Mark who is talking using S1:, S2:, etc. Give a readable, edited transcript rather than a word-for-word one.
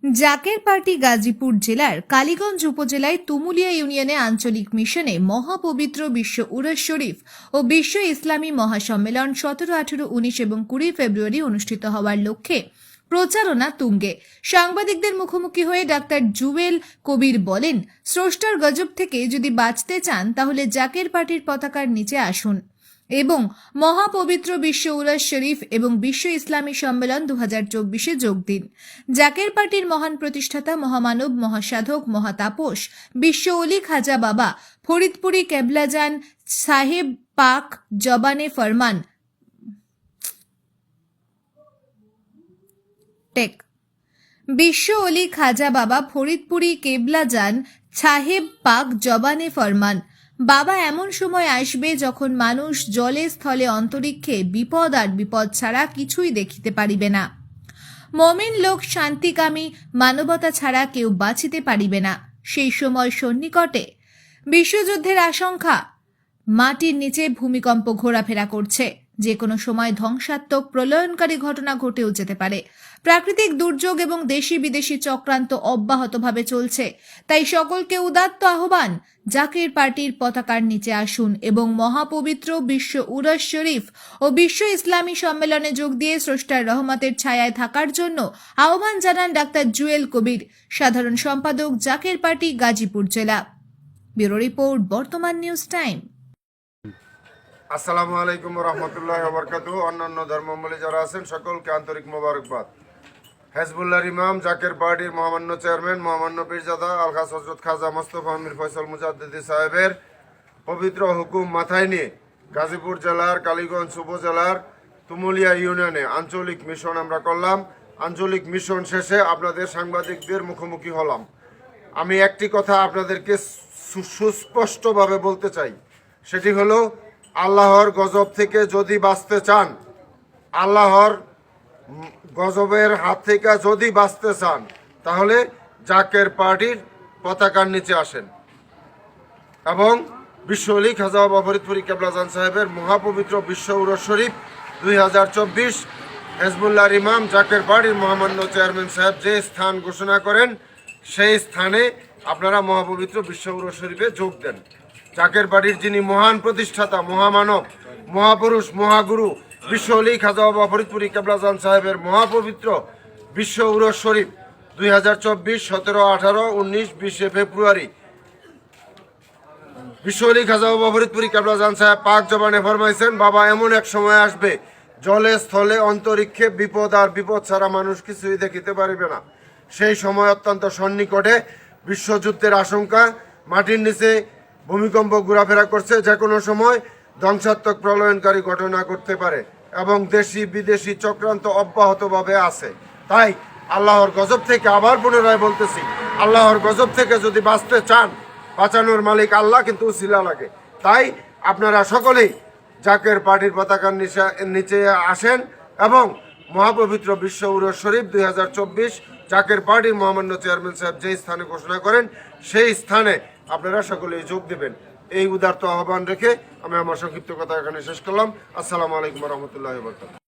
S1: Zaker party Gazipur জেলার কালীগঞ্জ উপজেলায় তুমুলিয়া ইউনিয়নে আঞ্চলিক মিশনে মহাপবিত্র বিশ্ব উরস শরীফ ও বিশ্ব ইসলামী মহাসম্মেলন 17, 18, 19 এবং 20 ফেব্রুয়ারি অনুষ্ঠিত হওয়ার লক্ষ্যে প্রচারণা তুঙ্গে। সাংবাদিকদের মুখোমুখি হয়ে ডাক্তার জুয়েল কবির বলেন, স্রষ্টার গজব থেকে যদি বাঁচতে চান তাহলে জাকের পার্টির পতাকার নিচে আসুন এবং মহাপবিত্র বিশ্ব উরস শরীফ এবং বিশ্ব ইসলামী সম্মেলন 2024-এ যোগ দিন। জাকের পার্টির মহান প্রতিষ্ঠাতা, মহামানব, মহাসাধক, মহাতাপস বিশ্ব অলি খাজা বাবা ফরিদপুরি কেবলাজান সাহেব পাক জবানে ফরমান টেক বিশ্ব অলি খাজা বাবা ফরিদপুরি কেবলাজান সাহেব পাক জবানে ফরমান, বাবা এমন সময় আসবে যখন মানুষ জলে স্থলে অন্তরিক্ষে বিপদ আর বিপদ ছাড়া কিছুই দেখিতে পারিবে না। মমিন লোক শান্তিকামী মানবতা ছাড়া কেউ বাঁচিতে পারিবে না। সেই সময় সন্নিকটে বিশ্বযুদ্ধের আশঙ্কা, মাটির নিচে ভূমিকম্প ঘোরাফেরা করছে, যে কোনো সময় ধ্বংসাত্মক প্রলয়নকারী ঘটনা ঘটেও যেতে পারে। প্রাকৃতিক দুর্যোগ এবং দেশি বিদেশি চক্রান্ত অব্যাহতভাবে চলছে। তাই সকলকে উদাত্ত আহ্বান, জাকের পার্টির পতাকার নিচে আসুন এবং মহাপবিত্র বিশ্ব উরস শরীফ ও বিশ্ব ইসলামী সম্মেলনে যোগ দিয়ে স্রষ্টার রহমতের ছায়ায় থাকার জন্য আহ্বান জানান ডাক্তার জুয়েল কবির, সাধারণ সম্পাদক, জাকের পার্টি, গাজীপুর জেলা। ব্যুরো রিপোর্ট, বর্তমান নিউজ টাইম।
S2: আসসালামু আলাইকুম রহমতুল্লাহি ওয়া বারাকাতুহু। অন্যান্য ধর্মাবলম্বী যারা আছেন সকলকে আন্তরিক মোবারকবাদ। হেজবুল্লাহর ইমাম, জাকের পার্টির মহামান্য চেয়ারম্যান, মহামান্য পীরজাদা আলহাজ হযরত খাজা মোস্তফা আমির ফয়সাল মুজাদ্দিদি সাহেবের পবিত্র হুকুম মাথায় নিয়ে গাজীপুর জেলার কালীগঞ্জ উপজেলার তুমুলিয়া ইউনিয়নে আঞ্চলিক মিশন আমরা করলাম। আঞ্চলিক মিশন শেষে আপনাদের সাংবাদিকদের মুখোমুখি হলাম। আমি একটি কথা আপনাদেরকে সুস্পষ্টভাবে বলতে চাই, সেটি হলো আল্লাহর গজব থেকে যদি বাঁচতে চান, আল্লাহর গজবের হাত থেকে যদি বাঁচতে চান, তাহলে জাকের পার্টির পতাকার নিচে আসেন এবং বিশ্ব অলি খাজা বাবা ফরিদপুরি কেবলাজান সাহেবের মহাপবিত্র বিশ্ব উরস শরীফ 2024 হেজবুল্লাহর ইমাম, জাকের পার্টির মহামান্য চেয়ারম্যান সাহেব যে স্থান ঘোষণা করেন সেই স্থানে আপনারা মহাপবিত্র বিশ্ব উরস শরীফে যোগ দেন। জাকের পার্টির যিনি মহান প্রতিষ্ঠাতা, মহামানব, মহাপুরুষ, মহাগুরু বিশ্ব অলি খাজা বাবা ফরিদপুরি কেবলাজান সাহেবের মহাপবিত্র বিশ্ব উরস শরীফ 2024 17, 18, 19, 20 ফেব্রুয়ারি বিশ্ব অলি খাজা বাবা ফরিদপুরি কেবলাজান সাহেব পাক জবানে ফরমাইছেন, বাবা এমন এক সময় আসবে জলে স্থলে অন্তরিক্ষে বিপদ আর বিপদ ছাড়া মানুষ কিছুই দেখিতে পারিবে না। সেই সময় অত্যন্ত সন্নিকটে, বিশ্বযুদ্ধের আশঙ্কা, মাটির নিচে ভূমিকম্প ঘোরাফেরা করছে, যে কোনো সময় ধ্বংসাত্মক প্রলয়নকারী ঘটনা করতে পারে এবং দেশি বিদেশি চক্রান্ত অব্যাহতভাবে আছে। তাই আল্লাহর গজব থেকে, আবার পুনরায় বলতেছি, আল্লাহর গজব থেকে যদি বাঁচতে চান, বাঁচানোর মালিক আল্লাহ, কিন্তু উসিলা লাগে। তাই আপনারা সকলেই জাকের পার্টির পতাকার নিচে আসেন এবং মহাপবিত্র বিশ্ব উরস শরীফ 2024 জাকের পার্টির মহামান্য চেয়ারম্যান সাহেব যে স্থানে ঘোষণা করেন সেই স্থানে আপনারা সকলেই যোগ দেবেন। এই উদারত আহ্বান রেখে আমি আমার সংক্ষিপ্ত কথা এখানে শেষ করলাম। আসসালামু আলাইকুম রহমতুল্লাহ।